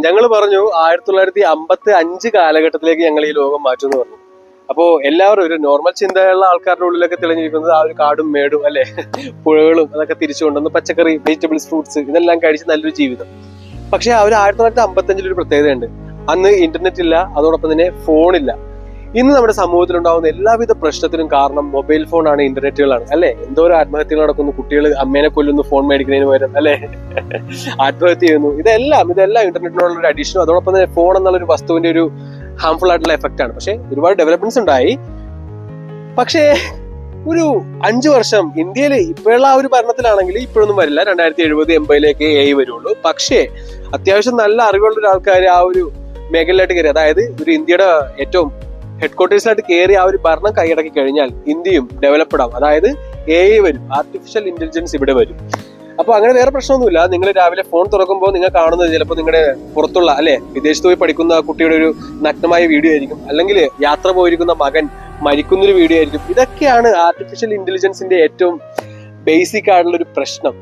ഞങ്ങൾ പറഞ്ഞു 1955 കാലഘട്ടത്തിലേക്ക് ഞങ്ങൾ ഈ ലോകം മാറ്റുമെന്ന് പറഞ്ഞു. അപ്പോ എല്ലാവരും ഒരു നോർമൽ ചിന്തയുള്ള ആൾക്കാരുടെ ഉള്ളിലൊക്കെ തെളിഞ്ഞിരിക്കുന്നത് ആ ഒരു കാടും മേടും അല്ലെ, പുഴകളും അതൊക്കെ തിരിച്ചു കൊണ്ടുവന്ന് പച്ചക്കറി, വെജിറ്റബിൾസ്, ഫ്രൂട്ട്സ് ഇതെല്ലാം കഴിച്ച് നല്ലൊരു ജീവിതം. പക്ഷെ ആ ഒരു 1955 ഒരു പ്രത്യേകതയുണ്ട്. അന്ന് ഇന്റർനെറ്റ് ഇല്ല, അതോടൊപ്പം തന്നെ ഫോണില്ല. ഇന്ന് നമ്മുടെ സമൂഹത്തിലുണ്ടാവുന്ന എല്ലാവിധ പ്രശ്നത്തിനും കാരണം മൊബൈൽ ഫോണാണ്, ഇന്റർനെറ്റുകളാണ് അല്ലെ. എന്തോരം ആത്മഹത്യകൾ നടക്കുന്നു, കുട്ടികൾ അമ്മേനെ കൊല്ലുന്നു ഫോൺ മേടിക്കുന്നതിന് പകരം അല്ലെ, ആത്മഹത്യ ചെയ്യുന്നു. ഇതെല്ലാം ഇന്റർനെറ്റിനോടുള്ള ഒരു അഡീഷനും അതോടൊപ്പം തന്നെ ഫോൺ എന്നുള്ള ഒരു വസ്തുവിന്റെ ഒരു ഹാംഫുൾ ആയിട്ടുള്ള എഫക്റ്റ് ആണ്. പക്ഷെ ഒരുപാട് ഡെവലപ്മെന്റ്സ് ഉണ്ടായി. പക്ഷേ ഒരു 5 വർഷം ഇന്ത്യയിൽ ഇപ്പോഴുള്ള ആ ഒരു ഭരണത്തിലാണെങ്കിൽ ഇപ്പോഴൊന്നും വരില്ല. 2070-80 AI വരുള്ളൂ. പക്ഷേ അത്യാവശ്യം നല്ല അറിവുള്ള ഒരാൾക്കാർ ആ ഒരു മേഖലയിലായിട്ട് കയറി, അതായത് ഒരു ഇന്ത്യയുടെ ഏറ്റവും ഹെഡ്ക്വാർട്ടേഴ്സിലായിട്ട് കയറി ആ ഒരു ഭരണം കൈയടക്കി കഴിഞ്ഞാൽ ഇന്ത്യയും ഡെവലപ്ഡ് ആവും. അതായത് AI വരും, ആർട്ടിഫിഷ്യൽ ഇന്റലിജൻസ് ഇവിടെ വരും. അപ്പൊ അങ്ങനെ വേറെ പ്രശ്നമൊന്നുമില്ല. നിങ്ങൾ രാവിലെ ഫോൺ തുറക്കുമ്പോൾ നിങ്ങൾ കാണുന്നത് ചിലപ്പോൾ നിങ്ങളുടെ പുറത്തുള്ള അല്ലെ, വിദേശത്ത് പോയി പഠിക്കുന്ന കുട്ടിയുടെ ഒരു നഗ്നമായ വീഡിയോ ആയിരിക്കും, അല്ലെങ്കിൽ യാത്ര പോയിരിക്കുന്ന മകൻ മരിക്കുന്നൊരു വീഡിയോ ആയിരിക്കും. ഇതൊക്കെയാണ് ആർട്ടിഫിഷ്യൽ ഇന്റലിജൻസിന്റെ ഏറ്റവും ബേസിക് ആയിട്ടുള്ള ഒരു പ്രശ്നം.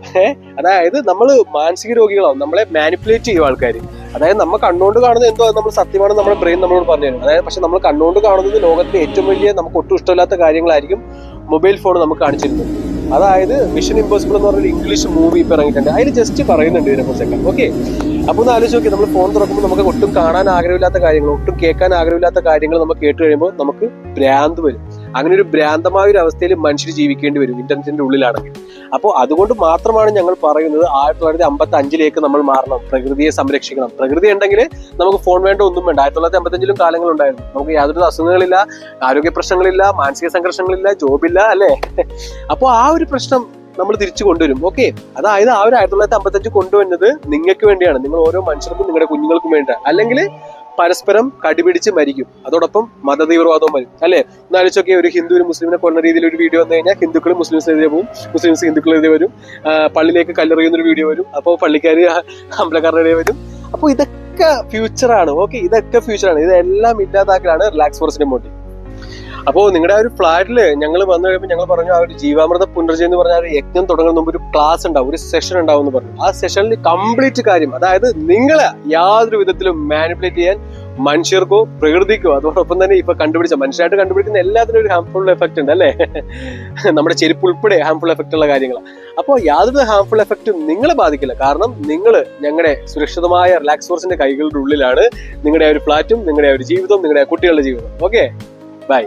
അതായത് നമ്മൾ മാനസിക രോഗികളാവും, നമ്മളെ മാനിപ്പുലേറ്റ് ചെയ്യും ആൾക്കാർ. അതായത് നമ്മൾ കണ്ണുകൊണ്ട് കാണുന്നത് എന്തോ അത് നമ്മൾ സത്യമാണ് നമ്മുടെ ബ്രെയിൻ നമ്മളോട് പറഞ്ഞു തരും. അതായത് പക്ഷെ നമ്മൾ കണ്ണുകൊണ്ട് കാണുന്നത് ലോകത്തിലെ ഏറ്റവും വലിയ നമുക്ക് ഒട്ടും ഇഷ്ടമില്ലാത്ത കാര്യങ്ങളായിരിക്കും മൊബൈൽ ഫോൺ നമുക്ക് കാണിച്ചിരുന്നത്. അതായത് മിഷൻ ഇമ്പോസിബിൾ എന്ന് പറഞ്ഞൊരു ഇംഗ്ലീഷ് മൂവി ഇപ്പൊ ഇറങ്ങിയിട്ടുണ്ട്. അതിൽ ജസ്റ്റ് പറയുന്നുണ്ട് ഇതിനെക്കുറിച്ചൊക്കെ. ഓക്കെ, അപ്പൊ ഒന്ന് ആലോചിച്ച് നോക്കി, നമ്മൾ ഫോൺ തുറക്കുമ്പോൾ നമുക്ക് ഒട്ടും കാണാൻ ആഗ്രഹമില്ലാത്ത കാര്യങ്ങൾ, ഒട്ടും കേൾക്കാൻ ആഗ്രഹമില്ലാത്ത കാര്യങ്ങൾ നമ്മൾ കേട്ട് കഴിയുമ്പോൾ നമുക്ക് ഭ്രാന്ത് വരും. അങ്ങനെ ഒരു ഭ്രാന്തമായ ഒരു അവസ്ഥയിൽ മനുഷ്യർ ജീവിക്കേണ്ടി വരും ഇന്റർനെറ്റിന്റെ ഉള്ളിലാണെങ്കിൽ. അപ്പോൾ അതുകൊണ്ട് മാത്രമാണ് ഞങ്ങൾ പറയുന്നത് 1955 നമ്മൾ മാറണം, പ്രകൃതിയെ സംരക്ഷിക്കണം. പ്രകൃതി ഉണ്ടെങ്കിൽ നമുക്ക് ഫോൺ വേണ്ട, ഒന്നും വേണ്ട. 1955 കാലങ്ങളുണ്ടായിരുന്നു. നമുക്ക് യാതൊരു അസുഖങ്ങളില്ല, ആരോഗ്യ പ്രശ്നങ്ങളില്ല, മാനസിക സംഘർഷങ്ങളില്ല, ജോബില്ല അല്ലെ. അപ്പോൾ ആ ഒരു പ്രശ്നം നമ്മൾ തിരിച്ചു കൊണ്ടുവരും. ഓക്കെ, അതായത് ആ ഒരു 1955 കൊണ്ടുവന്നത് നിങ്ങൾക്ക് വേണ്ടിയാണ്, നിങ്ങൾ ഓരോ മനുഷ്യർക്കും നിങ്ങളുടെ കുഞ്ഞുങ്ങൾക്കും വേണ്ട. അല്ലെങ്കിൽ പരസ്പരം കടിപിടിച്ച് മരിക്കും, അതോടൊപ്പം മതതീവ്രവാദവും വരും അല്ലെ. എന്നാലോചിച്ചൊക്കെ ഒരു ഹിന്ദു ഒരു മുസ്ലിമിനെ കൊല്ലുന്ന രീതിയിൽ ഒരു വീഡിയോ വന്നു കഴിഞ്ഞാൽ ഹിന്ദുക്കൾ മുസ്ലിംസിനെതിരെ പോകും, മുസ്ലിംസ് ഹിന്ദുക്കളെതിരെ വരും, പള്ളിയിലേക്ക് കല്ലെറിയുന്ന ഒരു വീഡിയോ വരും, അപ്പോൾ പള്ളിക്കാർ അമ്പലക്കാരുടെ വരും. അപ്പോൾ ഇതൊക്കെ ഫ്യൂച്ചറാണ്. ഓക്കെ, ഇതൊക്കെ ഫ്യൂച്ചറാണ്. ഇതെല്ലാം ഇല്ലാതാക്കലാണ് റിലാക്സ് ഫോറസ്റ്റിന്റെ മോട്ടീവ്. അപ്പോൾ നിങ്ങളുടെ ആ ഒരു ഫ്ലാറ്റില് ഞങ്ങൾ വന്നു കഴിയുമ്പോൾ ഞങ്ങൾ പറഞ്ഞു, ആ ഒരു ജീവാമൃത പുനർജയം എന്ന് പറഞ്ഞ ഒരു യജ്ഞം തുടങ്ങുന്ന മുമ്പ് ഒരു ക്ലാസ് ഉണ്ടാവും, ഒരു സെഷൻ ഉണ്ടാവും എന്ന് പറഞ്ഞു. ആ സെഷനിൽ കംപ്ലീറ്റ് കാര്യം, അതായത് നിങ്ങളെ യാതൊരു വിധത്തിലും മാനിപ്പുലേറ്റ് ചെയ്യാൻ മനുഷ്യർക്കോ പ്രകൃതിക്കോ അതോടൊപ്പം തന്നെ ഇപ്പൊ കണ്ടുപിടിച്ച മനുഷ്യരായിട്ട് കണ്ടുപിടിക്കുന്ന എല്ലാത്തിനും ഒരു ഹാംഫുൾ എഫക്ട് ഉണ്ട് അല്ലെ. നമ്മുടെ ചെരുപ്പ് ഉൾപ്പെടെ ഹാംഫുൾ എഫക്ട് ഉള്ള കാര്യങ്ങളാണ്. അപ്പോൾ യാതൊരു ഹാംഫുൾ എഫക്റ്റും നിങ്ങളെ ബാധിക്കില്ല. കാരണം നിങ്ങൾ ഞങ്ങളുടെ സുരക്ഷിതമായ റിലാക്സ് ഫോറസിന്റെ കൈകളുടെ ഉള്ളിലാണ്. നിങ്ങളുടെ ആ ഒരു ഫ്ലാറ്റും, നിങ്ങളുടെ ആ ഒരു ജീവിതവും, നിങ്ങളുടെ കുട്ടികളുടെ ജീവിതം. Okay, by.